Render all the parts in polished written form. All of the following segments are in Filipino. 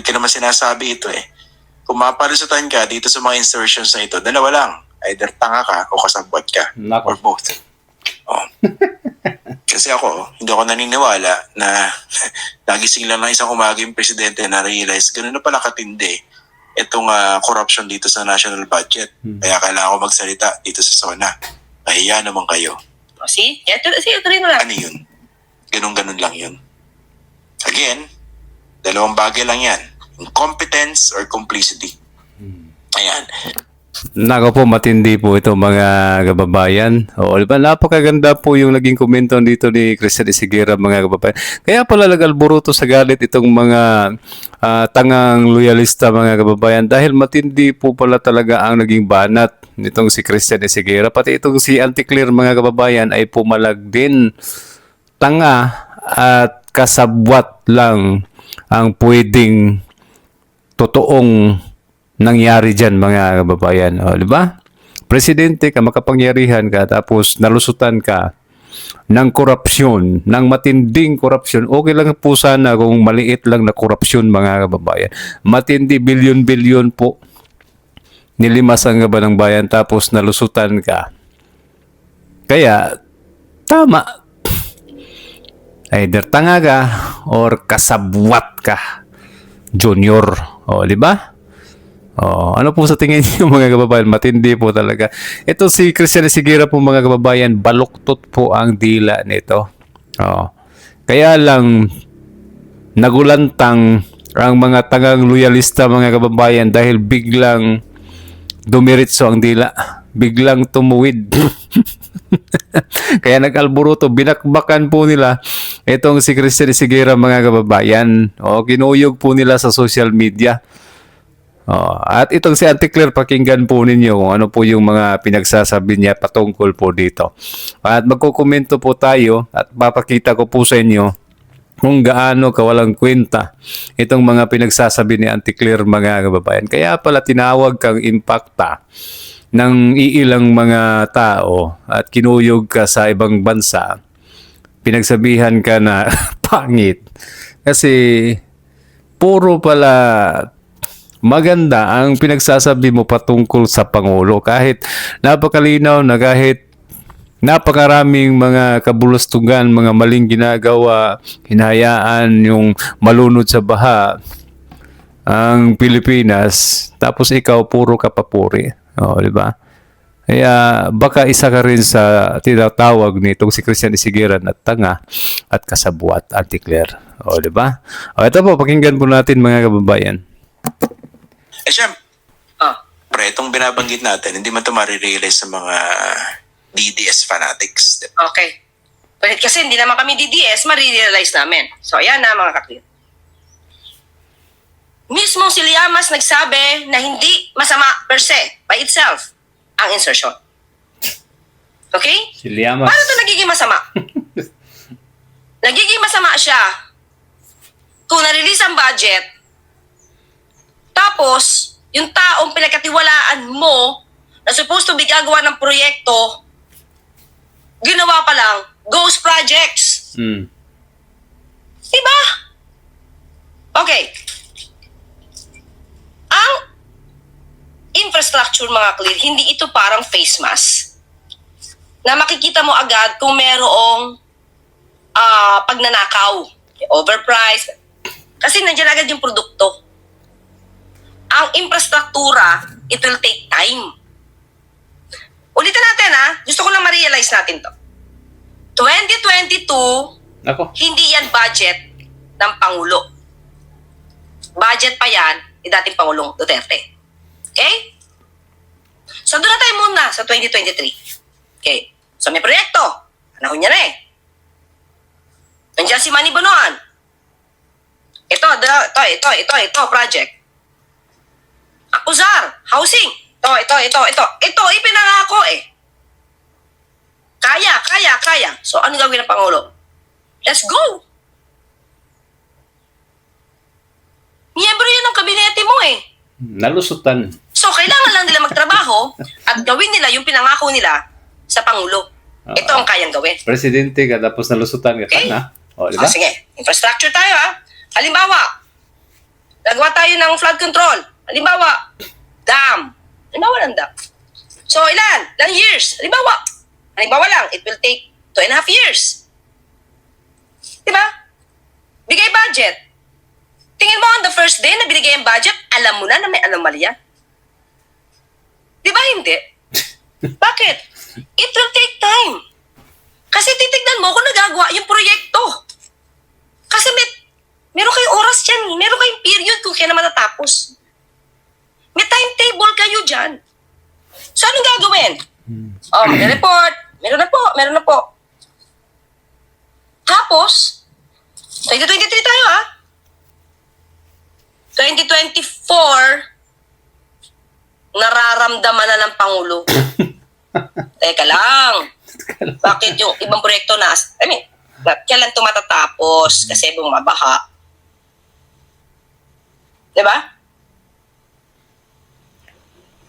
Bakit ko naman sinasabi ito eh? Kung mapalusutan ka dito sa mga insertions na ito, dalawa lang. Either tanga ka o kasabwat ka. Nako. Or both. Oh. Kasi ako, hindi ako naniniwala na nagising lang ng isang umaga yung presidente na realize ganun na pala katindi itong corruption dito sa national budget. Kaya kailangan ko magsalita dito sa SONA. Kahiya naman kayo. O, see? Ito rin mo lang. Ano yun? Ganun lang yun. Again, dalawang bagay lang yan. Incompetence or complicity. Ayan. Nako po, matindi po ito mga kababayan. O, di ba, napakaganda po yung naging komento dito ni Christian Esiguera mga kababayan. Kaya pala nag-alboruto sa galit itong mga tangang loyalista mga kababayan dahil matindi po pala talaga ang naging banat nitong si Christian Esiguera. Pati itong si Anticlear mga kababayan ay pumalag din. Tanga at kasabwat lang ang pwedeng totoong nangyari dyan mga kababayan. O, di ba? Presidente ka, makapangyarihan ka, tapos nalusutan ka ng korupsyon, ng matinding korupsyon. Okay lang po sana kung maliit lang na korupsyon mga kababayan. Matindi, bilyon-bilyon po. Nilimas ang gaba ng bayan, tapos nalusutan ka. Kaya, tama. Either tanga ka or kasabwat ka, Junior. O, di ba? Oh, ano po sa tingin niyo mga kababayan? Matindi po talaga. Ito si Christian Esiguera po mga kababayan, baluktot po ang dila nito. Oh. Kaya lang nagulantang ang mga tangang loyalista mga kababayan dahil biglang dumiritso ang dila. Biglang tumuwid. Kaya nag-alboruto, binakbakan po nila itong si Christian Esiguera mga kababayan. Oh, kinuyog po nila sa social media. Oh, at itong si Anticlear, pakinggan po ninyo kung ano po yung mga pinagsasabi niya patungkol po dito. At magkukomento po tayo at papakita ko po sa inyo kung gaano kawalang kwenta itong mga pinagsasabi ni Anticlear mga kababayan. Kaya pala tinawag kang impacta ng iilang mga tao at kinuyog ka sa ibang bansa. Pinagsabihan ka na pangit. Kasi puro pala maganda ang pinagsasabi mo patungkol sa Pangulo. Kahit napakalinaw na kahit napakaraming mga kabulustugan, mga maling ginagawa, hinayaan yung malunod sa baha ang Pilipinas, tapos ikaw puro ka papuri. O, di ba? Kaya baka isa ka rin sa tinatawag nitong si Christian Esiguera na tanga at kasabwat, Anticlear. O, di ba? O, ito po, pakinggan po natin mga kababayan. Eh syempre, itong binabanggit natin, hindi man ito marirealize sa mga DDS fanatics. Diba? Okay. Kasi hindi naman kami DDS, marirealize namin. So, ayan na mga kaklir. Mismo si Llamas nagsabi na hindi masama per se, by itself, ang insertion. Okay? Si Llamas. Paano ito nagiging masama? Nagiging masama siya kung na-release ang budget, tapos, yung taong pinagkatiwalaan mo na supposed to be gagawa ng proyekto, ginawa pa lang, ghost projects. Diba? Okay. Ang infrastructure mga clear, hindi ito parang face mask na makikita mo agad kung merong pagnanakaw, overpriced. Kasi nandiyan agad yung produkto. Ang infrastruktura, it will take time. Ulitin natin gusto ko lang ma-realize natin to. 2022, Ako. hindi yan budget ng Pangulo. Budget pa yan ni dating Pangulong Duterte. Okay? So doon na tayo muna sa 2023. Okay. So may proyekto. Panahon niya na Nandiyan si Manny Bonoan. Ito, project. Akuzar, housing. Ito, ipinangako Kaya. So, ano gawin ng Pangulo? Let's go! Miyembro yun ng kabinete mo Nalusutan. So, kailangan lang nila magtrabaho at gawin nila yung pinangako nila sa Pangulo. Ito ang kayang gawin. Presidente ka, tapos nalusutan ka. Okay. Na? O, di ba? Sige, infrastructure tayo Halimbawa, nagawa tayo tayo ng flood control. Halimbawa, dam. Halimbawa ng dam. So, ilan? Ilang years? Halimbawa lang, it will take 2.5 years. Diba? Bigay budget. Tingin mo on the first day na binigay ang budget, alam mo na may anomalya. Diba hindi? Bakit? It will take time. Kasi titignan mo kung nagagawa yung proyekto. Kasi meron kayong oras dyan. Meron kayong period kung kailan matatapos. May timetable kayo dyan. So, anong gagawin? May report. Meron na po. Tapos, 2023 tayo 2024, nararamdaman na ng Pangulo. Teka lang. Bakit yung ibang proyekto kailan ito matatapos? Kasi bumabaha. Diba?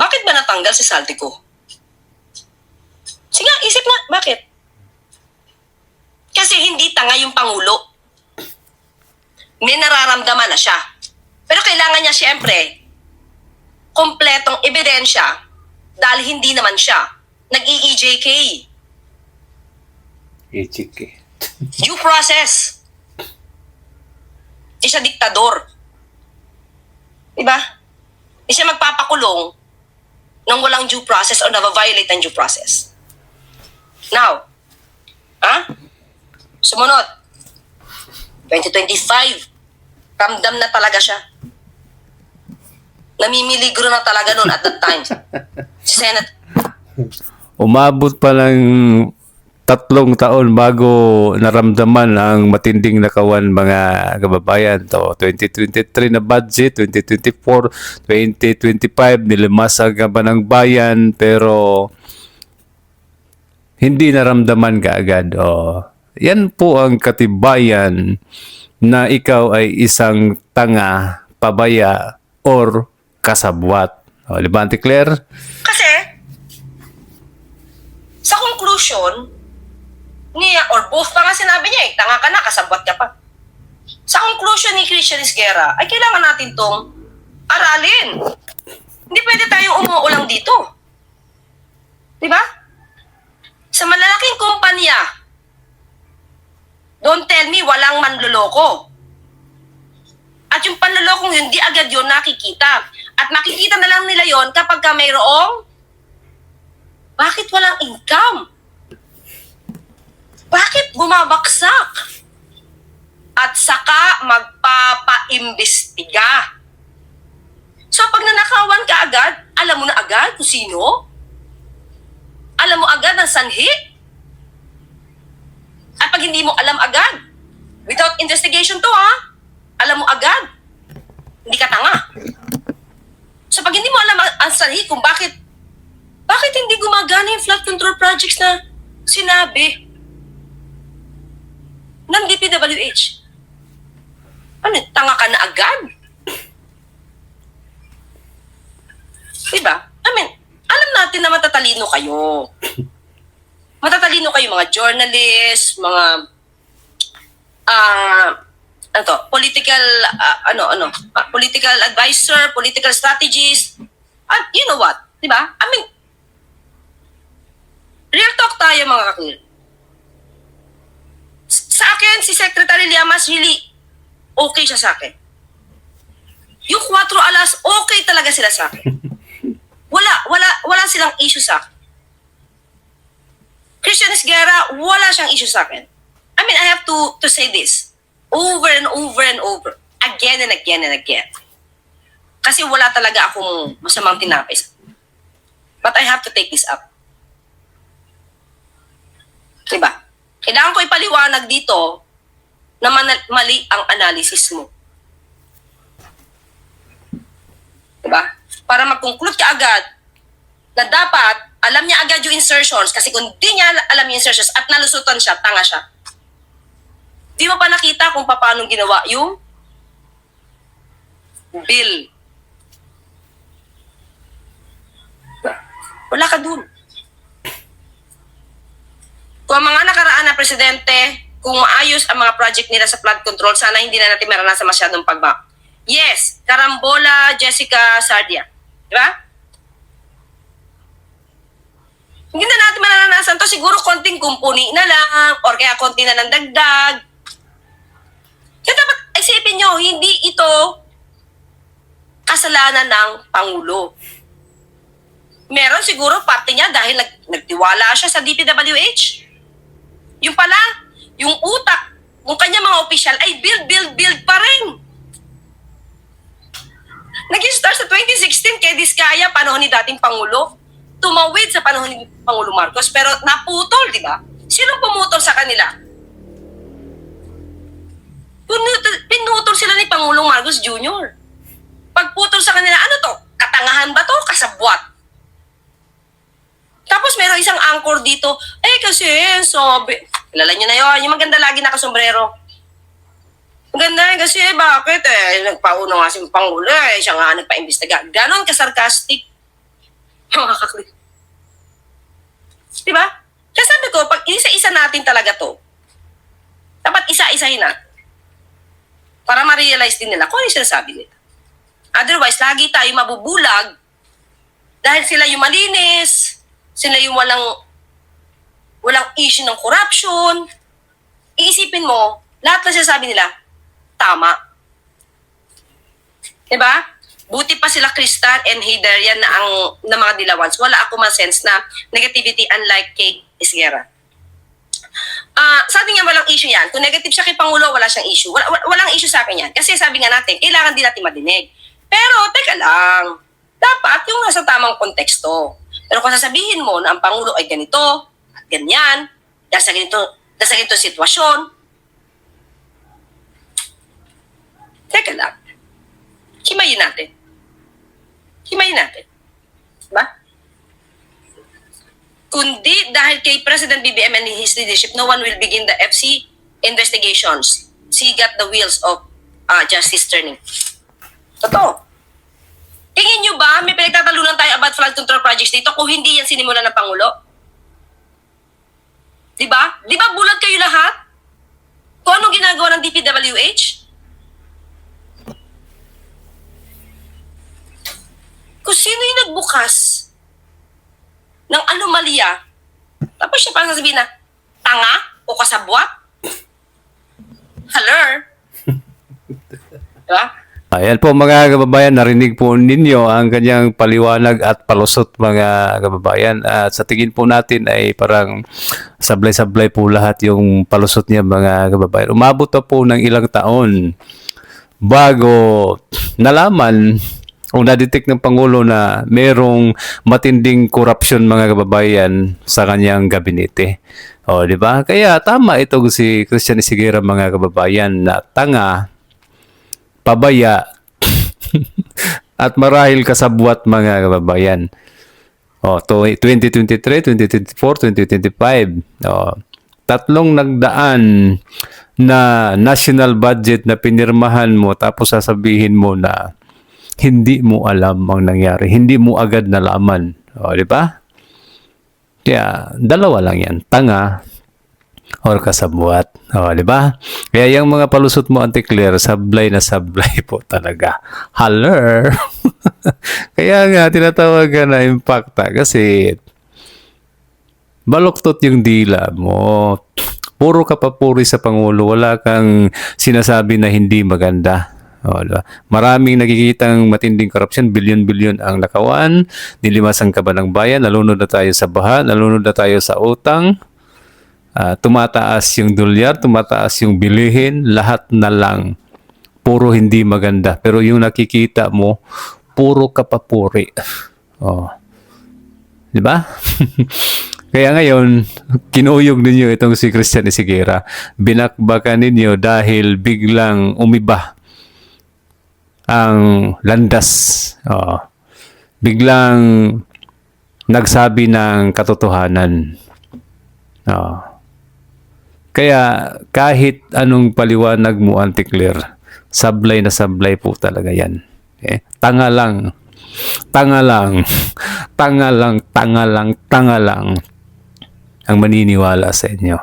Bakit ba natanggal si Saltico? Sige, isip nga, bakit? Kasi hindi tanga yung Pangulo. May nararamdaman na siya. Pero kailangan niya siyempre kompletong ebidensya dahil hindi naman siya nag-EEJK. Due process. Di siya diktador. Diba? Di siya magpapakulong nang walang due process o na-violate ang due process. Now, sumunod. 2025. Ramdam na talaga siya. Namimiligro na talaga noon at that time. Si Senate. Umabot pa lang 3 taon bago naramdaman ang matinding nakawan mga kababayan. To 2023 na budget, 2024, 2025 nilimasag ba ng bayan pero hindi naramdaman kaagad. Yan po ang katibayan na ikaw ay isang tanga, pabaya, or kasabwat. Di ba, Auntie Claire? Kasi, sa conclusion, niya, or both pa nga sinabi niya tanga ka na, kasabwat ka pa. Sa conclusion ni Christian Esguerra, ay kailangan natin tong aralin. Hindi pwede tayong umuulang dito. Di ba? Sa malalaking kumpanya, don't tell me walang manloloko. At yung panlolokong yun, di agad yun nakikita. At makikita na lang nila yon kapag ka mayroong bakit walang income? Bakit bumabaksak? At saka magpapaimbestiga. So pag nanakawan ka agad, alam mo na agad kung sino? Alam mo agad ang sanhi? At pag hindi mo alam agad, without investigation to alam mo agad, hindi ka tanga. So pag hindi mo alam ang sanhi kung bakit hindi gumagana yung flood control projects na sinabi ng DPWH? Ano, tanga ka na agad? Diba? Alam natin na matatalino kayo. Matatalino kayo mga journalists, mga political political advisor, political strategist. And you know what? 'Di ba? Real talk tayo mga kakil. Sa akin si Secretary Llamas really okay siya sa akin. Yung 4 alas okay talaga sila sa akin. Wala silang issue sa akin. Christian Esguerra, wala siyang issue sa akin. I have to say this over and over and over. Again and again and again. Kasi wala talaga akong masamang tinapay. But I have to take this up. Diba? Kailangan ko ipaliwanag dito na mali ang analysis mo. Diba? Para mag-conclude ka agad na dapat alam niya agad yung insertions kasi kung di niya alam yung insertions at nalusutan siya, tanga siya. Di mo pa nakita kung paano ginawa yung bill. Wala ka dun. Kung ang mga nakaraan na presidente, kung maayos ang mga project nila sa flood control, sana hindi na natin maranasan masyadong pagba. Yes, Gambola, Jessica Sardia. Di ba? Hindi na natin manananasan to. Siguro konting kumpuni na lang or kaya konti na ng dagdag. Kaya dapat isipin nyo, hindi ito kasalanan ng Pangulo. Meron siguro parte niya dahil nagtiwala siya sa DPWH. Yung pala, yung utak ng kanya mga opisyal ay build pa rin. Nag-start sa 2016 kay Diskaya, panahon ni dating Pangulo. Tumawid sa panahon ni Pangulo Marcos, pero naputol, di ba? Sinong pumutol sa kanila? Pinutol sila ni Pangulong Marcos Jr. Pagputol sa kanila, ano to? Katangahan ba to? Kasabwat. Tapos meron isang anchor dito, kasi sabi, kilala nyo na yun, yung maganda lagi nakasombrero. Maganda kasi bakit nagpauna nga si Pangulo siya nga nagpa-imbestiga. Ganon ka-sarcastic. Mga kakli. Diba? Kaya sabi ko, pag isa-isa natin talaga to, dapat isa-isahin natin. Para ma-realize din nila kung ano yung sinasabi nila. Otherwise, lagi tayo mabubulag dahil sila yung malinis, sila yung walang issue ng corruption. Iisipin mo, lahat na sinasabi nila, tama. Diba? Buti pa sila Kristan and Hiderian na mga dilawans. Wala ako ma-sense na negativity unlike kay Isguera. Sa atin nga walang issue yan. Kung negative siya kay Pangulo, wala siyang issue. Walang issue sa akin yan. Kasi sabi nga natin, kailangan din natin madinig. Pero, teka lang. Dapat yung nasa tamang konteksto. Pero kung sasabihin mo na ang Pangulo ay ganito, at ganyan, dahil sa ganito sitwasyon, teka lang. Himayin natin. Diba? Kundi dahil kay President BBM and his leadership, no one will begin the FC investigations. He got the wheels of justice turning. Totoo. Tingin nyo ba may pinagtatalunan tayo about flood control projects dito kung hindi yan sinimulan ng Pangulo? Diba? Diba bulag kayo lahat? Kung anong ginagawa ng DPWH? Kung sino yung nagbukas ng anomalya, tapos siya parang sasabihin na, tanga o kasabwat? Hello? Diba? Ayan po mga kababayan, narinig po ninyo ang kanyang paliwanag at palusot mga kababayan. At sa tingin po natin ay parang sablay-sablay po lahat yung palusot niya mga kababayan. Umabot na po ng ilang taon bago nalaman o na-detect ng Pangulo na merong matinding korupsyon mga kababayan sa kanyang gabinete. O, di ba? Kaya tama itong si Christian Isiguera mga kababayan na tanga, pabaya, at marahil kasabwat mga kababayan. O, 2023, 2024, 2025. O, tatlong nagdaan na national budget na pinirmahan mo tapos sasabihin mo na hindi mo alam ang nangyari. Hindi mo agad nalaman. O, di ba? Kaya, dalawa lang yan. Tanga or kasabwat. O, di ba? Kaya yung mga palusot mo, Auntie Claire, sablay na sablay po talaga. Haller! Kaya nga, tinatawag ka na impacta kasi baloktot yung dila mo. Puro ka papuri sa Pangulo. Wala kang sinasabi na hindi maganda. O, diba? Maraming nakikitang matinding korupsyon, bilyon-bilyon ang nakawan, nilimasan ka ba ng bayan, nalunod na tayo sa baha, nalunod na tayo sa utang, tumataas yung dolyar, tumataas yung bilihin, lahat na lang. Puro hindi maganda. Pero yung nakikita mo, puro kapapuri. O. Diba? Kaya ngayon, kinuyog ninyo itong si Christian Isiguera. Binakbakan ninyo dahil biglang umiba ang landas. Biglang nagsabi ng katotohanan. Kaya kahit anong paliwanag mo, Auntie Claire, sablay na sablay po talaga yan. Tanga lang. Tanga lang. Tanga lang, tanga lang, tanga lang ang maniniwala sa inyo.